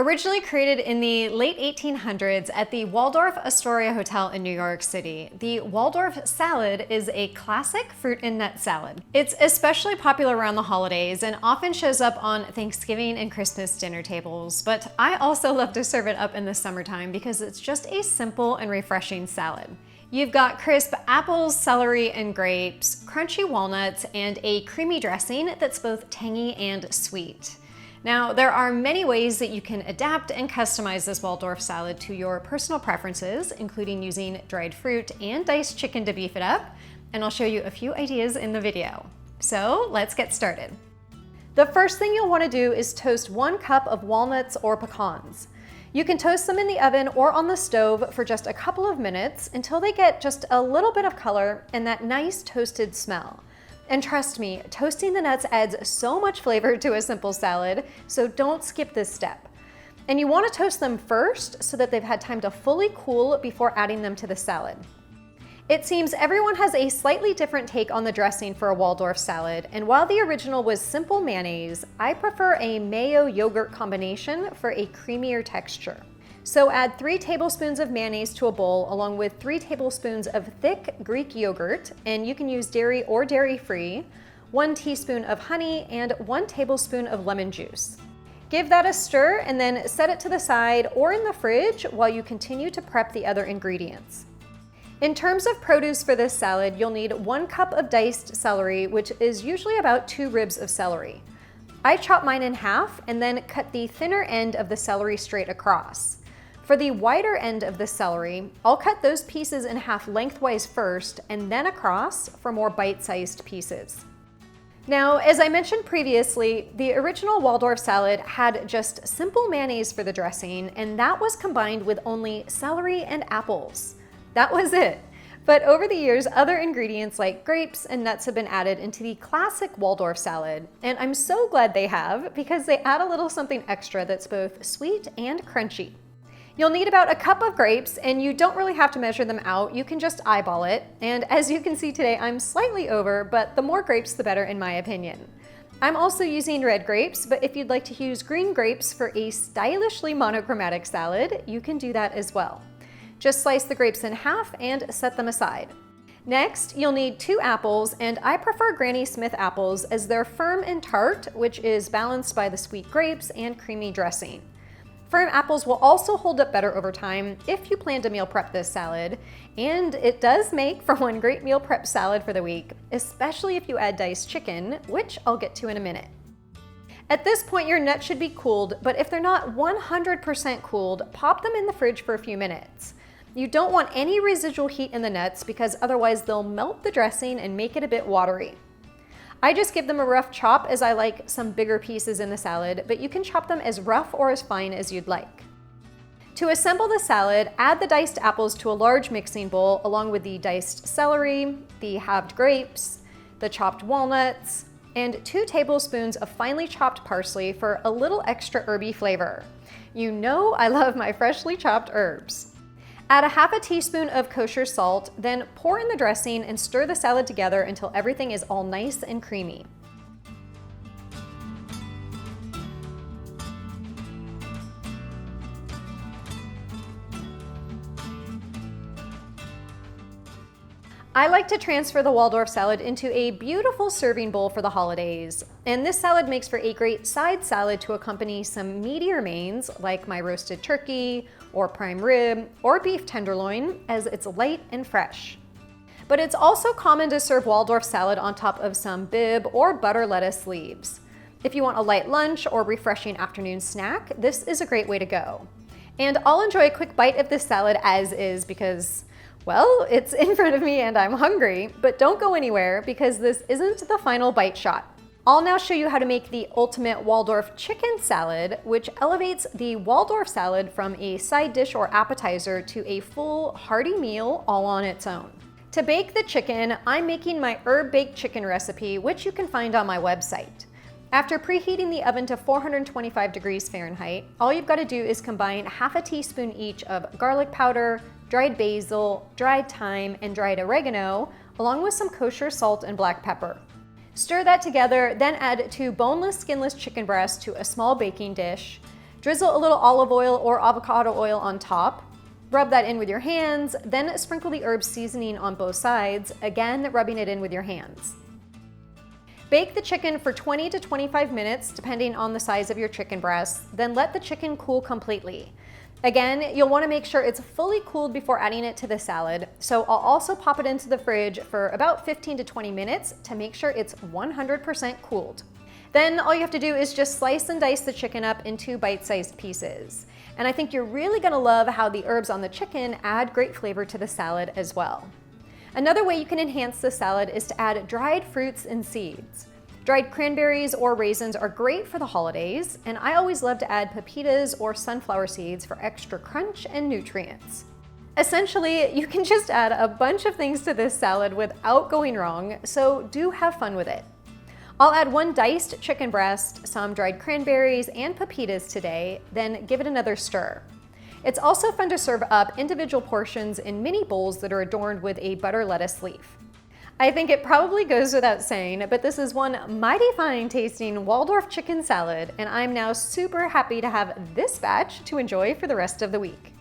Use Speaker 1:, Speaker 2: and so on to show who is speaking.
Speaker 1: Originally created in the late 1800s at the Waldorf Astoria Hotel in New York City, the Waldorf salad is a classic fruit and nut salad. It's especially popular around the holidays and often shows up on Thanksgiving and Christmas dinner tables, but I also love to serve it up in the summertime because it's just a simple and refreshing salad. You've got crisp apples, celery, and grapes, crunchy walnuts, and a creamy dressing that's both tangy and sweet. Now, there are many ways that you can adapt and customize this Waldorf salad to your personal preferences, including using dried fruit and diced chicken to beef it up, and I'll show you a few ideas in the video. So let's get started. The first thing you'll want to do is toast 1 cup of walnuts or pecans. You can toast them in the oven or on the stove for just a couple of minutes until they get just a little bit of color and that nice toasted smell. And trust me, toasting the nuts adds so much flavor to a simple salad, so don't skip this step. And you want to toast them first so that they've had time to fully cool before adding them to the salad. It seems everyone has a slightly different take on the dressing for a Waldorf salad, and while the original was simple mayonnaise, I prefer a mayo yogurt combination for a creamier texture. So add 3 tablespoons of mayonnaise to a bowl along with 3 tablespoons of thick Greek yogurt, and you can use dairy or dairy-free, 1 teaspoon of honey, and 1 tablespoon of lemon juice. Give that a stir and then set it to the side or in the fridge while you continue to prep the other ingredients. In terms of produce for this salad, you'll need 1 cup of diced celery, which is usually about 2 ribs of celery. I chop mine in half and then cut the thinner end of the celery straight across. For the wider end of the celery, I'll cut those pieces in half lengthwise first and then across for more bite-sized pieces. Now, as I mentioned previously, the original Waldorf salad had just simple mayonnaise for the dressing, and that was combined with only celery and apples. That was it. But over the years, other ingredients like grapes and nuts have been added into the classic Waldorf salad, and I'm so glad they have because they add a little something extra that's both sweet and crunchy. You'll need about a cup of grapes, and you don't really have to measure them out. You can just eyeball it. And as you can see today, I'm slightly over, but the more grapes, the better in my opinion. I'm also using red grapes, but if you'd like to use green grapes for a stylishly monochromatic salad, you can do that as well. Just slice the grapes in half and set them aside. Next, you'll need 2 apples, and I prefer Granny Smith apples as they're firm and tart, which is balanced by the sweet grapes and creamy dressing. Firm apples will also hold up better over time if you plan to meal prep this salad, and it does make for one great meal prep salad for the week, especially if you add diced chicken, which I'll get to in a minute. At this point, your nuts should be cooled, but if they're not 100% cooled, pop them in the fridge for a few minutes. You don't want any residual heat in the nuts because otherwise they'll melt the dressing and make it a bit watery. I just give them a rough chop as I like some bigger pieces in the salad, but you can chop them as rough or as fine as you'd like. To assemble the salad, add the diced apples to a large mixing bowl along with the diced celery, the halved grapes, the chopped walnuts, and 2 tablespoons of finely chopped parsley for a little extra herby flavor. You know I love my freshly chopped herbs. Add a half a teaspoon of kosher salt, then pour in the dressing and stir the salad together until everything is all nice and creamy. I like to transfer the Waldorf salad into a beautiful serving bowl for the holidays. And this salad makes for a great side salad to accompany some meatier mains like my roasted turkey or prime rib or beef tenderloin, as it's light and fresh. But it's also common to serve Waldorf salad on top of some bib or butter lettuce leaves. If you want a light lunch or refreshing afternoon snack, this is a great way to go. And I'll enjoy a quick bite of this salad as is because, well, it's in front of me and I'm hungry, but don't go anywhere because this isn't the final bite shot. I'll now show you how to make the ultimate Waldorf chicken salad, which elevates the Waldorf salad from a side dish or appetizer to a full, hearty meal all on its own. To bake the chicken, I'm making my herb-baked chicken recipe, which you can find on my website. After preheating the oven to 425 degrees Fahrenheit, all you've got to do is combine half a teaspoon each of garlic powder, dried basil, dried thyme, and dried oregano, along with some kosher salt and black pepper. Stir that together, then add 2 boneless, skinless chicken breasts to a small baking dish. Drizzle a little olive oil or avocado oil on top. Rub that in with your hands, then sprinkle the herb seasoning on both sides, again rubbing it in with your hands. Bake the chicken for 20 to 25 minutes, depending on the size of your chicken breast, then let the chicken cool completely. Again, you'll want to make sure it's fully cooled before adding it to the salad, so I'll also pop it into the fridge for about 15 to 20 minutes to make sure it's 100% cooled. Then all you have to do is just slice and dice the chicken up into bite-sized pieces. And I think you're really gonna love how the herbs on the chicken add great flavor to the salad as well. Another way you can enhance the salad is to add dried fruits and seeds. Dried cranberries or raisins are great for the holidays, and I always love to add pepitas or sunflower seeds for extra crunch and nutrients. Essentially, you can just add a bunch of things to this salad without going wrong, so do have fun with it. I'll add 1 diced chicken breast, some dried cranberries, and pepitas today, then give it another stir. It's also fun to serve up individual portions in mini bowls that are adorned with a butter lettuce leaf. I think it probably goes without saying, but this is one mighty fine tasting Waldorf chicken salad, and I'm now super happy to have this batch to enjoy for the rest of the week.